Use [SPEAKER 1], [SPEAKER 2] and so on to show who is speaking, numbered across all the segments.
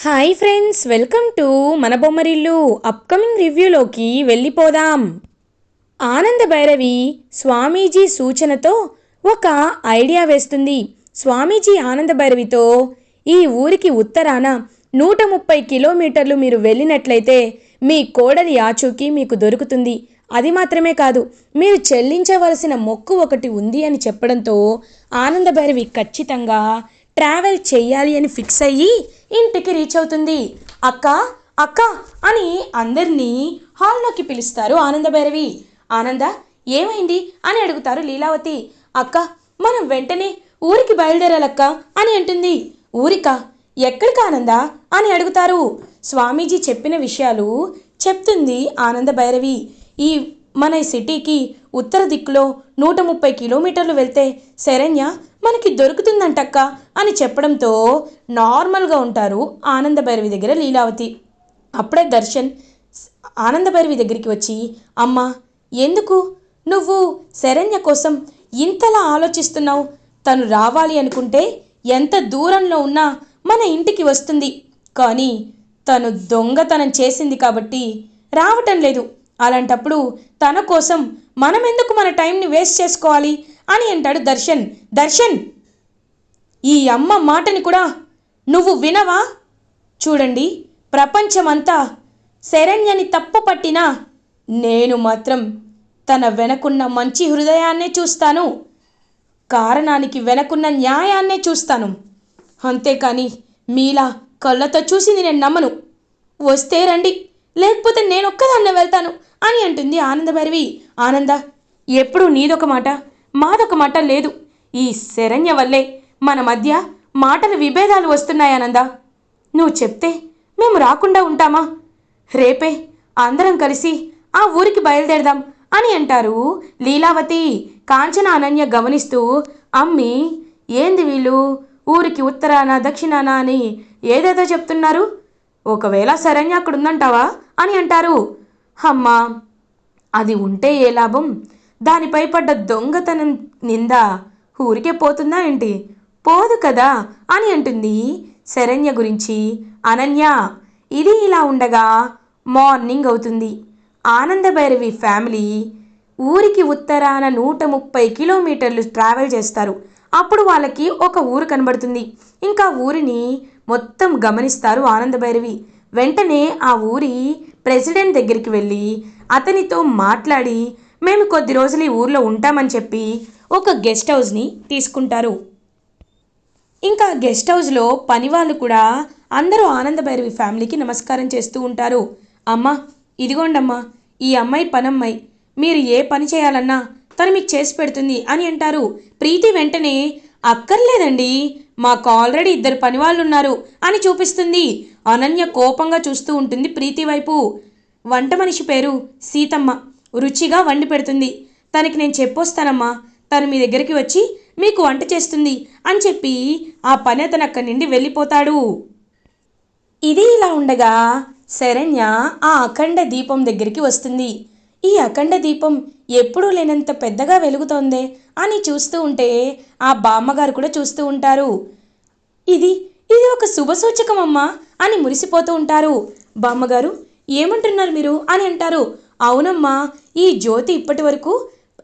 [SPEAKER 1] Hi friends, welcome to మన Bommarillu. Upcoming రివ్యూలోకి వెళ్ళిపోదాం. ఆనంద భైరవి స్వామీజీ సూచనతో ఒక ఐడియా వేస్తుంది. స్వామీజీ ఆనంద భైరవితో ఈ ఊరికి ఉత్తరాన 130 కిలోమీటర్లు మీరు వెళ్ళినట్లయితే మీ కోడలి ఆచూకీ మీకు దొరుకుతుంది. అది మాత్రమే కాదు, మీరు చెల్లించవలసిన మొక్కు ఒకటి ఉంది అని చెప్పడంతో ఆనంద భైరవి ఖచ్చితంగా ట్రావెల్ చెయ్యాలి అని ఫిక్స్ అయ్యి ఇంటికి రీచ్ అవుతుంది. అక్క అక్క అని అందరినీ హాల్లోకి పిలుస్తారు ఆనంద భైరవి. ఆనంద, ఏమైంది అని అడుగుతారు లీలావతి. అక్క, మనం వెంటనే ఊరికి బయలుదేరాలక్క అని అంటుంది. ఊరికా? ఎక్కడికి ఆనంద అని అడుగుతారు. స్వామీజీ చెప్పిన విషయాలు చెప్తుంది ఆనంద భైరవి. ఈ మన సిటీకి ఉత్తర దిక్కులో 130 కిలోమీటర్లు వెళ్తే శరణ్య మనకి దొరుకుతుందంటక్క అని చెప్పడంతో నార్మల్గా ఉంటారు ఆనంద భైరవి దగ్గర లీలావతి. అప్పుడే దర్శన్ ఆనంద భైరవి దగ్గరికి వచ్చి, అమ్మా, ఎందుకు నువ్వు శరణ్య కోసం ఇంతలా ఆలోచిస్తున్నావు? తను రావాలి అనుకుంటే ఎంత దూరంలో ఉన్నా మన ఇంటికి వస్తుంది. కానీ తను దొంగతనం చేసింది కాబట్టి రావటం లేదు. అలాంటప్పుడు తన కోసం మనం ఎందుకు మన టైంని వేస్ట్ చేసుకోవాలి అని అంటాడు దర్శన్. దర్శన్, ఈ అమ్మ మాటని కూడా నువ్వు వినవా? చూడండి, ప్రపంచమంతా శరణ్యని తప్పు పట్టినా నేను మాత్రం తన వెనకున్న మంచి హృదయాన్నే చూస్తాను, కారణానికి వెనకున్న న్యాయాన్నే చూస్తాను. అంతేకాని మీలా కళ్ళతో చూసింది నేను నమ్మను. వస్తే రండి, లేకపోతే నేనొక్కదాన్నే వెళ్తాను అని అంటుంది ఆనంద భైరవి. ఆనంద, ఎప్పుడు నీదొక మాట మాదొక మాట లేదు. ఈ శరణ్య వల్లే మన మధ్య మాటల విభేదాలు వస్తున్నాయి. ఆనంద, నువ్వు చెప్తే మేము రాకుండా ఉంటామా? రేపే అందరం కలిసి ఆ ఊరికి బయలుదేరదాం అని అంటారు లీలావతి. కాంచన అనన్య గమనిస్తూ, అమ్మి, ఏంది వీళ్ళు ఊరికి ఉత్తరాన దక్షిణాన అని ఏదేదో చెప్తున్నారు? ఒకవేళ శరణ్య అక్కడ ఉందంటావా అని అంటారు. అమ్మా, అది ఉంటే ఏ లాభం? దానిపై పడ్డ దొంగతనం నింద ఊరికే పోతుందా ఏంటి? పోదు కదా అని అంటుంది శరణ్య గురించి అనన్య. ఇది ఇలా ఉండగా మార్నింగ్ అవుతుంది. ఆనంద భైరవి ఫ్యామిలీ ఊరికి ఉత్తరాన 130 కిలోమీటర్లు ట్రావెల్ చేస్తారు. అప్పుడు వాళ్ళకి ఒక ఊరు కనబడుతుంది. ఇంకా ఊరిని మొత్తం గమనిస్తారు ఆనంద భైరవి. వెంటనే ఆ ఊరి ప్రెసిడెంట్ దగ్గరికి వెళ్ళి అతనితో మాట్లాడి మేము కొద్ది రోజులు ఈ ఊర్లో ఉంటామని చెప్పి ఒక గెస్ట్ హౌస్ని తీసుకుంటారు. ఇంకా గెస్ట్ హౌస్లో పని వాళ్ళు కూడా అందరూ ఆనంద భైరవి ఫ్యామిలీకి నమస్కారం చేస్తూ ఉంటారు. అమ్మ, ఇదిగోండమ్మా, ఈ అమ్మాయి పనమ్మాయి, మీరు ఏ పని చేయాలన్నా తను మీకు చేసి పెడుతుంది అని అంటారు. ప్రీతి వెంటనే, అక్కర్లేదండి, మాకు ఆల్రెడీ 2 పని వాళ్ళు ఉన్నారు అని చూపిస్తుంది. అనన్య కోపంగా చూస్తూ ఉంటుంది ప్రీతి వైపు. వంట మనిషి పేరు సీతమ్మ, రుచిగా వండి పెడుతుంది. తనకి నేను చెప్పొస్తానమ్మా, తను మీ దగ్గరికి వచ్చి మీకు వంట చేస్తుంది అని చెప్పి ఆ పని అతను అక్కడి నుండి వెళ్ళిపోతాడు. ఇది ఇలా ఉండగా శరణ్య ఆ అఖండ దీపం దగ్గరికి వస్తుంది. ఈ అఖండ దీపం ఎప్పుడూ లేనంత పెద్దగా వెలుగుతోందే అని చూస్తూ ఉంటే ఆ బామ్మగారు కూడా చూస్తూ ఉంటారు. ఇది ఇది ఒక శుభసూచకమమ్మా అని మురిసిపోతూ ఉంటారు. బామ్మగారు, ఏమంటున్నారు మీరు అని అంటారు. అవునమ్మా, ఈ జ్యోతి ఇప్పటి వరకు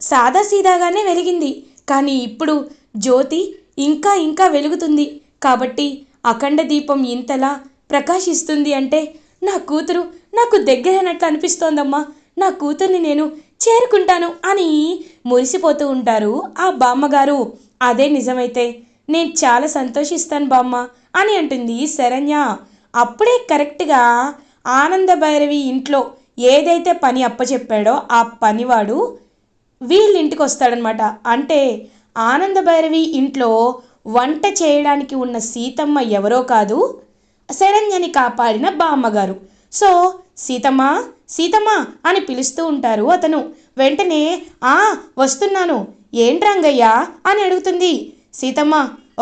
[SPEAKER 1] సాదాసీదాగానే వెలిగింది, కానీ ఇప్పుడు జ్యోతి ఇంకా ఇంకా వెలుగుతుంది. కాబట్టి అఖండ దీపం ఇంతలా ప్రకాశిస్తుంది అంటే నా కూతురు నాకు దగ్గరైనట్లు అనిపిస్తోందమ్మా. నా కూతుర్ని నేను చేరుకుంటాను అని మురిసిపోతూ ఉంటారు ఆ బామ్మగారు. అదే నిజమైతే నేను చాలా సంతోషిస్తాను బామ్మ అని అంటుంది శరణ్య. అప్పుడే కరెక్ట్గా ఆనంద భైరవి ఇంట్లో ఏదైతే పని అప్పచెప్పాడో ఆ పనివాడు వీళ్ళింటికి వస్తాడనమాట. అంటే ఆనంద భైరవి ఇంట్లో వంట చేయడానికి ఉన్న సీతమ్మ ఎవరో కాదు, శరణ్యని కాపాడిన బామ్మగారు. సో సీతమ్మ సీతమ్మ అని పిలుస్తూ ఉంటారు అతను. వెంటనే, వస్తున్నాను, ఏంట్రంగయ్య అని అడుగుతుంది. సీతమ్మ,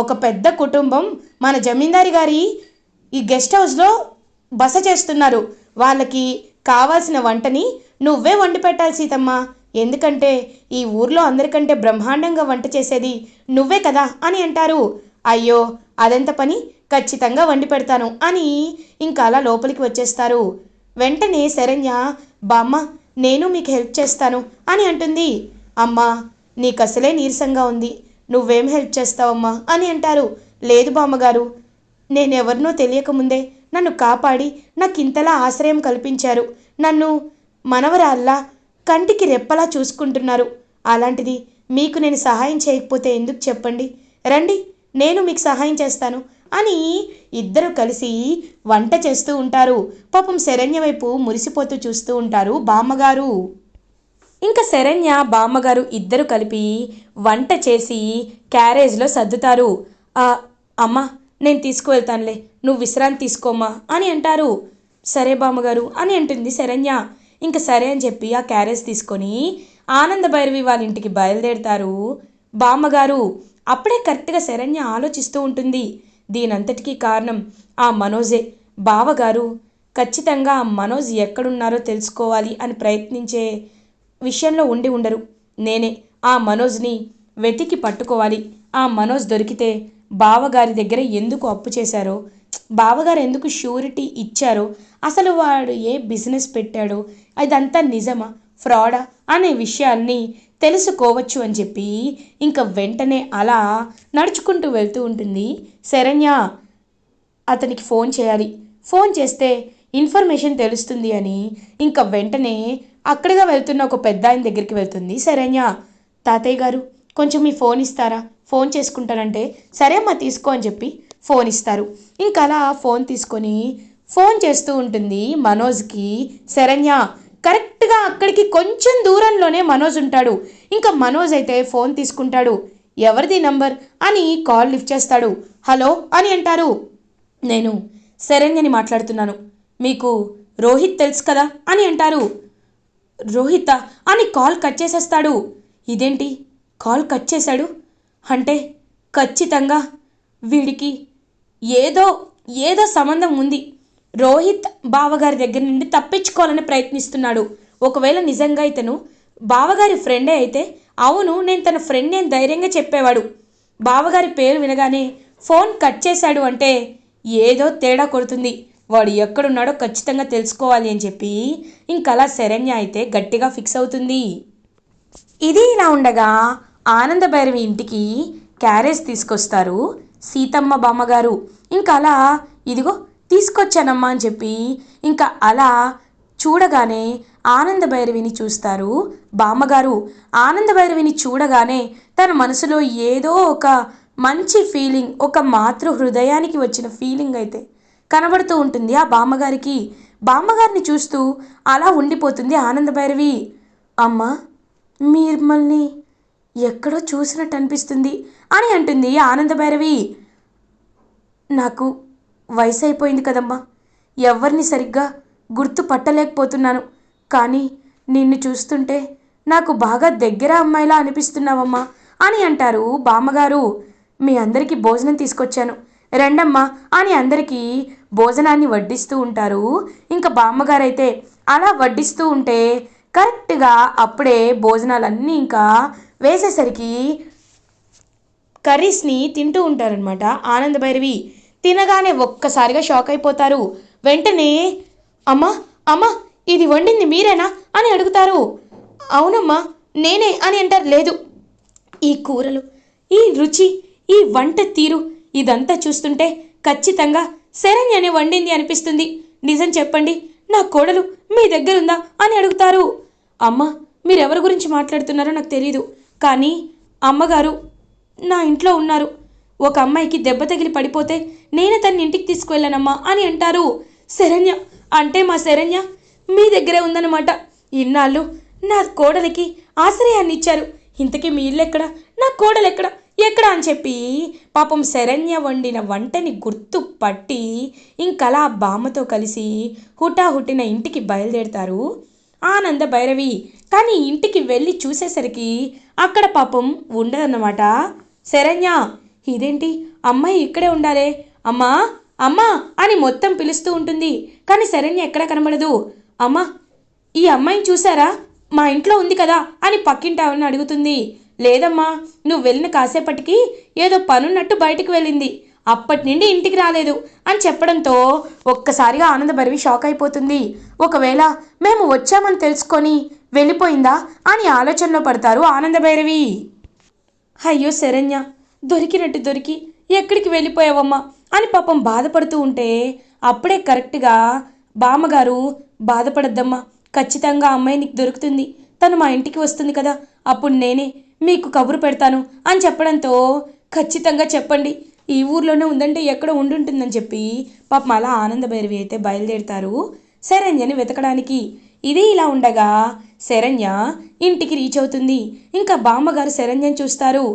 [SPEAKER 1] ఒక పెద్ద కుటుంబం మన జమీందారి గారి ఈ గెస్ట్ హౌస్లో బస చేస్తున్నారు. వాళ్ళకి కావాల్సిన వంటని నువ్వే వండి పెట్టాలి సీతమ్మ. ఎందుకంటే ఈ ఊర్లో అందరికంటే బ్రహ్మాండంగా వంట చేసేది నువ్వే కదా అని అంటారు. అయ్యో, అదెంత పని, ఖచ్చితంగా వండి పెడతాను అని ఇంకా అలా లోపలికి వచ్చేస్తారు. వెంటనే శరణ్య, బామ్మ నేను మీకు హెల్ప్ చేస్తాను అని అంటుంది. అమ్మా నీకు అసలే నీరసంగా ఉంది, నువ్వేం హెల్ప్ చేస్తావమ్మా అని అంటారు. లేదు బామ్మగారు, నేనెవరినో తెలియకముందే నన్ను కాపాడి నాకు ఇంతలా ఆశ్రయం కల్పించారు. నన్ను మనవరాల్లా కంటికి రెప్పలా చూసుకుంటున్నారు. అలాంటిది మీకు నేను సహాయం చేయకపోతే ఎందుకు చెప్పండి? రండి నేను మీకు సహాయం చేస్తాను అని ఇద్దరు కలిసి వంట చేస్తూ ఉంటారు. పాపం శరణ్య వైపు మురిసిపోతూ చూస్తూ ఉంటారు బామ్మగారు. ఇంకా శరణ్య బామ్మగారు ఇద్దరు కలిపి వంట చేసి క్యారేజ్లో సర్దుతారు. అమ్మ నేను తీసుకువెళ్తానులే, నువ్వు విశ్రాంతి తీసుకోమ్మా అని అంటారు. సరే బామ్మగారు అని అంటుంది శరణ్య. ఇంకా సరే అని చెప్పి ఆ క్యారేజ్ తీసుకొని ఆనంద భైరవి వాళ్ళ ఇంటికి బయలుదేరుతారు బామ్మగారు. అప్పుడే కరెక్ట్గా శరణ్య ఆలోచిస్తూ ఉంటుంది. దీనంతటికీ కారణం ఆ మనోజే. బావగారు ఖచ్చితంగా ఆ మనోజ్ ఎక్కడున్నారో తెలుసుకోవాలి అని ప్రయత్నించే విషయంలో ఉండి ఉండరు. నేనే ఆ మనోజ్ని వెతికి పట్టుకోవాలి. ఆ మనోజ్ దొరికితే బావగారి దగ్గర ఎందుకు అప్పు చేశారో, బావగారు ఎందుకు షూరిటీ ఇచ్చారో, అసలు వాడు ఏ బిజినెస్ పెట్టాడో, అదంతా నిజమా ఫ్రాడా అనే విషయాల్ని తెలుసుకోవచ్చు అని చెప్పి ఇంకా వెంటనే అలా నడుచుకుంటూ వెళ్తూ ఉంటుంది శరణ్య. అతనికి ఫోన్ చేయాలి, ఫోన్ చేస్తే ఇన్ఫర్మేషన్ తెలుస్తుంది అని ఇంకా వెంటనే అక్కడిగా వెళ్తున్న ఒక పెద్ద ఆయన దగ్గరికి వెళ్తుంది శరణ్య. తాతయ్య గారు కొంచెం మీ ఫోన్ ఇస్తారా, ఫోన్ చేసుకుంటానంటే సరే అమ్మా తీసుకో అని చెప్పి ఫోన్ ఇస్తారు. ఇంకా అలా ఫోన్ తీసుకొని ఫోన్ చేస్తూ ఉంటుంది మనోజ్కి శరణ్య. కరెక్ట్గా అక్కడికి కొంచెం దూరంలోనే మనోజ్ ఉంటాడు. ఇంకా మనోజ్ అయితే ఫోన్ తీసుకుంటాడు. ఎవరిది నంబర్ అని కాల్ లిఫ్ట్ చేస్తాడు. హలో అని అంటారు. నేను శరణ్యని మాట్లాడుతున్నాను, మీకు రోహిత్ తెలుసు కదా అని అంటారు. రోహిత అని కాల్ కట్ చేసేస్తాడు. ఇదేంటి కాల్ కట్ చేశాడు అంటే ఖచ్చితంగా వీడికి ఏదో ఏదో సంబంధం ఉంది. రోహిత్ బావగారి దగ్గర నుండి తప్పించుకోవాలని ప్రయత్నిస్తున్నాడు. ఒకవేళ నిజంగా ఇతను బావగారి ఫ్రెండే అయితే అవును నేను తన ఫ్రెండ్ నేను ధైర్యంగా చెప్పేవాడు. బావగారి పేరు వినగానే ఫోన్ కట్ చేశాడు అంటే ఏదో తేడా కొడుతుంది. వాడు ఎక్కడున్నాడో ఖచ్చితంగా తెలుసుకోవాలి అని చెప్పి ఇంకలా శరణ్య అయితే గట్టిగా ఫిక్స్ అవుతుంది. ఇది ఇలా ఉండగా ఆనంద భైరవి ఇంటికి క్యారేజ్ తీసుకొస్తారు సీతమ్మ బామ్మగారు. ఇంకా అలా ఇదిగో తీసుకొచ్చానమ్మా అని చెప్పి ఇంకా అలా చూడగానే ఆనంద భైరవిని చూస్తారు బామ్మగారు. ఆనంద భైరవిని చూడగానే తన మనసులో ఏదో ఒక మంచి ఫీలింగ్, ఒక మాతృ హృదయానికి వచ్చిన ఫీలింగ్ అయితే కనబడుతూ ఉంటుంది ఆ బామ్మగారికి. బామ్మగారిని చూస్తూ అలా ఉండిపోతుంది ఆనంద భైరవి. అమ్మ మిమ్మల్ని ఎక్కడో చూసినట్టు అనిపిస్తుంది అని అంటుంది ఆనంద భైరవి. నాకు వయసు అయిపోయింది కదమ్మా, ఎవరిని సరిగ్గా గుర్తు పట్టలేకపోతున్నాను. కానీ నిన్ను చూస్తుంటే నాకు బాగా దగ్గర అమ్మాయిలా అనిపిస్తున్నావమ్మా అని అంటారు బామ్మగారు. మీ అందరికీ భోజనం తీసుకొచ్చాను రెండమ్మా అని అందరికీ భోజనాన్ని వడ్డిస్తూ ఉంటారు. ఇంకా బామ్మగారైతే అలా వడ్డిస్తూ ఉంటే కరెక్ట్గా అప్పుడే భోజనాలన్నీ ఇంకా వేసేసరికి కర్రీస్ని తింటూ ఉంటారనమాట ఆనంద భైరవి. తినగానే ఒక్కసారిగా షాక్ అయిపోతారు. వెంటనే అమ్మా అమ్మా ఇది వండింది మీరేనా అని అడుగుతారు. అవునమ్మా నేనే అని అంటారు. లేదు, ఈ కూరలు, ఈ రుచి, ఈ వంట తీరు ఇదంతా చూస్తుంటే ఖచ్చితంగా శరణ్యనే వండింది అనిపిస్తుంది. నిజం చెప్పండి, నా కోడలు మీ దగ్గరుందా అని అడుగుతారు. అమ్మ మీరెవరి గురించి మాట్లాడుతున్నారో నాకు తెలీదు, కానీ అమ్మగారు నా ఇంట్లో ఉన్నారు. ఒక అమ్మాయికి దెబ్బ తగిలి పడిపోతే నేనే తన ఇంటికి తీసుకువెళ్ళానమ్మా అని అంటారు. శరణ్య అంటే మా శరణ్య మీ దగ్గరే ఉందన్నమాట. ఇన్నాళ్ళు నా కోడలికి ఆశ్రయాన్ని ఇచ్చారు. ఇంతకీ మీ ఇల్లు ఎక్కడ, నా కోడలు ఎక్కడ ఎక్కడ అని చెప్పి పాపం శరణ్య వండిన వంటని గుర్తు పట్టి ఇంకలా బామ్మతో కలిసి హుటాహుటిన ఇంటికి బయలుదేరుతారు ఆనంద భైరవి. కానీ ఇంటికి వెళ్ళి చూసేసరికి అక్కడ పాపం ఉండదన్నమాట శరణ్య. ఇదేంటి అమ్మాయి ఇక్కడే ఉండాలే, అమ్మా అమ్మా అని మొత్తం పిలుస్తూ ఉంటుంది. కానీ శరణ్య ఎక్కడ కనబడదు. అమ్మా ఈ అమ్మాయిని చూసారా, మా ఇంట్లో ఉంది కదా అని పక్కింటావని అడుగుతుంది. లేదమ్మా, నువ్వు వెళ్ళిన కాసేపటికి ఏదో పనున్నట్టు బయటికి వెళ్ళింది, అప్పటి నుండి ఇంటికి రాలేదు అని చెప్పడంతో ఒక్కసారిగా ఆనందభైరవి షాక్ అయిపోతుంది. ఒకవేళ మేము వచ్చామని తెలుసుకొని వెళ్ళిపోయిందా అని ఆలోచనలో పడతారు ఆనందభైరవి. అయ్యో శరణ్య, దొరికినట్టు దొరికి ఎక్కడికి వెళ్ళిపోయావమ్మా అని పాపం బాధపడుతూ ఉంటే అప్పుడే కరెక్ట్గా బామ్మగారు, బాధపడద్దమ్మా, ఖచ్చితంగా అమ్మాయి నీకు దొరుకుతుంది, తను మా ఇంటికి వస్తుంది కదా, అప్పుడు నేనే మీకు కబురు పెడతాను అని చెప్పడంతో ఖచ్చితంగా చెప్పండి, ఈ ఊర్లోనే ఉందంటే ఎక్కడ ఉండుంటుందని చెప్పి పాపం అలా ఆనందభైరవి అయితే బయలుదేరుతారు శరణ్యని వెతకడానికి. ఇది ఇలా ఉండగా శరణ్య ఇంటికి రీచ్ అవుతుంది. ఇంకా బామ్మగారు శరణ్యని చూస్తారు.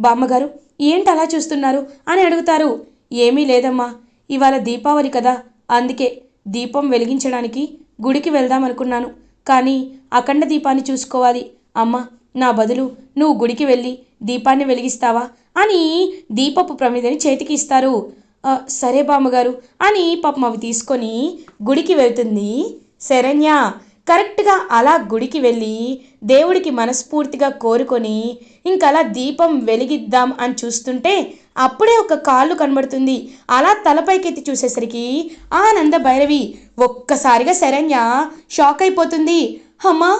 [SPEAKER 1] బామ్మగారు ఏంటి అలా చూస్తున్నారు అని అడుగుతారు. ఏమీ లేదమ్మా, ఇవాళ దీపావళి కదా, అందుకే దీపం వెలిగించడానికి గుడికి వెళ్దాం అనుకున్నాను, కానీ అఖండ దీపాన్ని చూసుకోవాలి. అమ్మ, నా బదులు నువ్వు గుడికి వెళ్ళి దీపాన్ని వెలిగిస్తావా అని దీపపు ప్రమిదని చేతికి ఇస్తారు. సరే బామ్మగారు అని పాపం అవి తీసుకొని గుడికి వెళ్తుంది శరణ్య. కరెక్ట్గా అలా గుడికి వెళ్ళి దేవుడికి మనస్ఫూర్తిగా కోరుకొని ఇంకలా దీపం వెలిగిద్దాం అని చూస్తుంటే అప్పుడే ఒక కాళ్ళు కనబడుతుంది. అలా తలపైకెత్తి చూసేసరికి ఆనందభైరవి. ఒక్కసారిగా శరణ్య షాక్ అయిపోతుంది. అమ్మా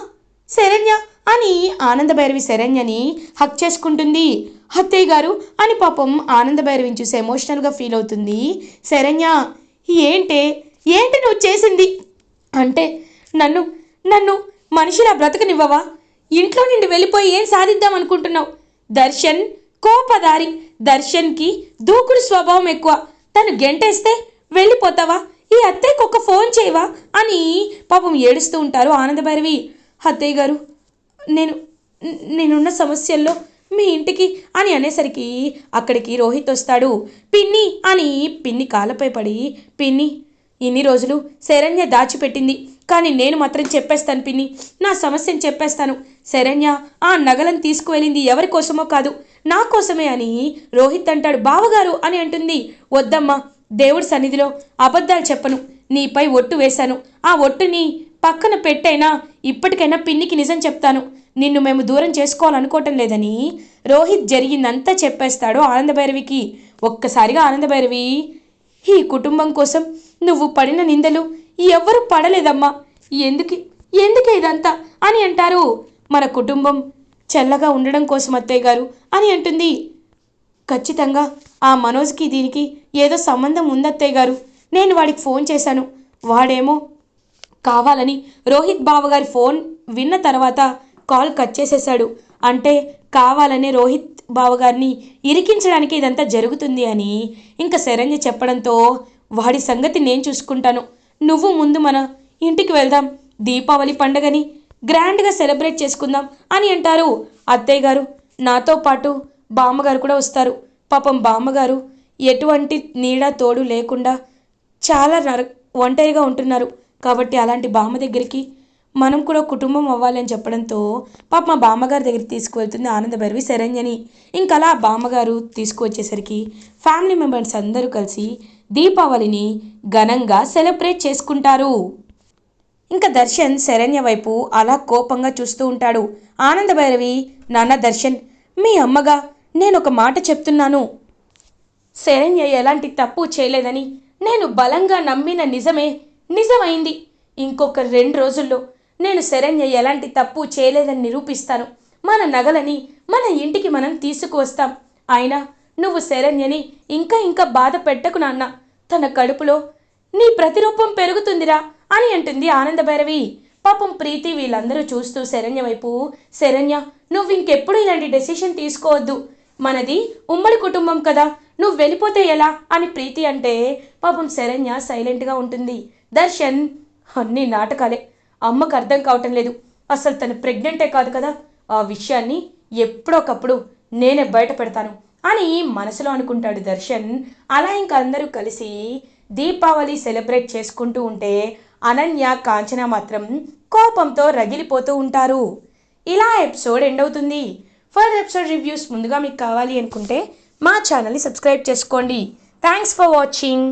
[SPEAKER 1] శరణ్య అని ఆనందభైరవి శరణ్యని హక్ చేసుకుంటుంది. అత్తయ్య గారు అని పాపం ఆనందభైరవిని చూసి ఎమోషనల్గా ఫీల్ అవుతుంది శరణ్య. ఏంటి నువ్వు చేసింది అంటే నన్ను నన్ను మనిషిలా బ్రతకనివ్వవా? ఇంట్లో నుండి వెళ్ళిపోయి ఏం సాధిద్దాం అనుకుంటున్నావు? దర్శన్ కోపదారి, దర్శన్కి దూకుడు స్వభావం ఎక్కువ, తను గెంటేస్తే వెళ్ళిపోతావా? ఈ అత్తయ్యకి ఒక ఫోన్ చేయవా అని పాపం ఏడుస్తూ ఉంటారు ఆనందభైరవి. అత్తయ్య గారు, నేనున్న సమస్యల్లో మీ ఇంటికి అని అనేసరికి అక్కడికి రోహిత్ వస్తాడు. పిన్ని అని పిన్ని కాళ్ళపై పడి, పిన్ని ఇన్ని రోజులు శరణ్య దాచిపెట్టింది, కానీ నేను మాత్రం చెప్పేస్తాను పిన్ని, నా సమస్యను చెప్పేస్తాను. శరణ్య ఆ నగలను తీసుకువెళ్ళింది ఎవరి కోసమో కాదు, నా కోసమే అని రోహిత్ అంటాడు. బావగారు అని అంటుంది. వద్దమ్మా, దేవుడి సన్నిధిలో అబద్ధాలు చెప్పను, నీపై ఒట్టు వేశాను, ఆ ఒట్టుని పక్కన పెట్టైనా ఇప్పటికైనా పిన్నికి నిజం చెప్తాను, నిన్ను మేము దూరం చేసుకోవాలనుకోవటం లేదని రోహిత్ జరిగిందంతా చెప్పేస్తాడు ఆనందభైరవికి. ఒక్కసారిగా ఆనందభైరవి, ఈ కుటుంబం కోసం నువ్వు పడిన నిందలు ఎవ్వరూ పడలేదమ్మా, ఎందుకే ఇదంతా అని అంటారు. మన కుటుంబం చల్లగా ఉండడం కోసం అత్తయ్య గారు అని అంటుంది. ఖచ్చితంగా ఆ మనోజ్కి దీనికి ఏదో సంబంధం ఉంది అత్తయ్య గారు, నేను వాడికి ఫోన్ చేశాను, వాడేమో కావాలని రోహిత్ బావగారి ఫోన్ విన్న తర్వాత కాల్ కట్ చేసేశాడు, అంటే కావాలనే రోహిత్ బావగారిని ఇరికించడానికి ఇదంతా జరుగుతుంది అని ఇంకా శరణ్య చెప్పడంతో వాడి సంగతి నేను చూసుకుంటాను, నువ్వు ముందు మన ఇంటికి వెళ్దాం, దీపావళి పండుగని గ్రాండ్గా సెలబ్రేట్ చేసుకుందాం అని అంటారు. అత్తయ్య గారు, నాతో పాటు బామ్మగారు కూడా వస్తారు, పాపం బామ్మగారు ఎటువంటి నీడ తోడు లేకుండా చాలా ఒంటరిగా ఉంటున్నారు, కాబట్టి అలాంటి బామ్మ దగ్గరికి మనం కూడా కుటుంబం అవ్వాలని చెప్పడంతో పాప మా బామ్మగారి దగ్గరికి తీసుకువెళ్తుంది ఆనందభైరవి శరణ్యని. ఇంకలా బామ్మగారు తీసుకువచ్చేసరికి ఫ్యామిలీ మెంబర్స్ అందరూ కలిసి దీపావళిని ఘనంగా సెలబ్రేట్ చేసుకుంటారు. ఇంకా దర్శన్ శరణ్య వైపు అలా కోపంగా చూస్తూ ఉంటాడు. ఆనందభైరవి, నాన్న దర్శన్, మీ అమ్మగా నేను ఒక మాట చెప్తున్నాను, శరణ్య ఎలాంటి తప్పు చేయలేదని నేను బలంగా నమ్మిన నిజమైంది. ఇంకొక 2 రోజుల్లో నేను శరణ్య ఎలాంటి తప్పు చేయలేదని నిరూపిస్తాను, మన నగలని మన ఇంటికి మనం తీసుకువస్తాం. అయినా నువ్వు శరణ్యని ఇంకా బాధ పెట్టకు నాన్న, తన కడుపులో నీ ప్రతిరూపం పెరుగుతుందిరా అని అంటుంది ఆనందభైరవి. పాపం ప్రీతి వీళ్ళందరూ చూస్తూ శరణ్య వైపు, శరణ్య నువ్వు ఇంకెప్పుడు ఇలాంటి డెసిషన్ తీసుకోవద్దు, మనది ఉమ్మడి కుటుంబం కదా, నువ్వు వెళ్ళిపోతే ఎలా అని ప్రీతి అంటే పాపం శరణ్య సైలెంట్గా ఉంటుంది. దర్శన్, అన్ని నాటకాలే, అమ్మకు అర్థం కావటం లేదు, అసలు తను ప్రెగ్నెంటే కాదు కదా, ఆ విషయాన్ని ఎప్పుడొకప్పుడు నేనే బయట పెడతాను అని మనసులో అనుకుంటాడు దర్శన్. అలా ఇంకా అందరూ కలిసి దీపావళి సెలబ్రేట్ చేసుకుంటూ ఉంటే అనన్య, కాంచన మాత్రం కోపంతో రగిలిపోతూ ఉంటారు. ఇలా ఎపిసోడ్ ఎండ్ అవుతుంది. ఫర్దర్ ఎపిసోడ్ రివ్యూస్ ముందుగా మీకు కావాలి అనుకుంటే మా ఛానల్ని సబ్స్క్రైబ్ చేసుకోండి. Thanks for watching.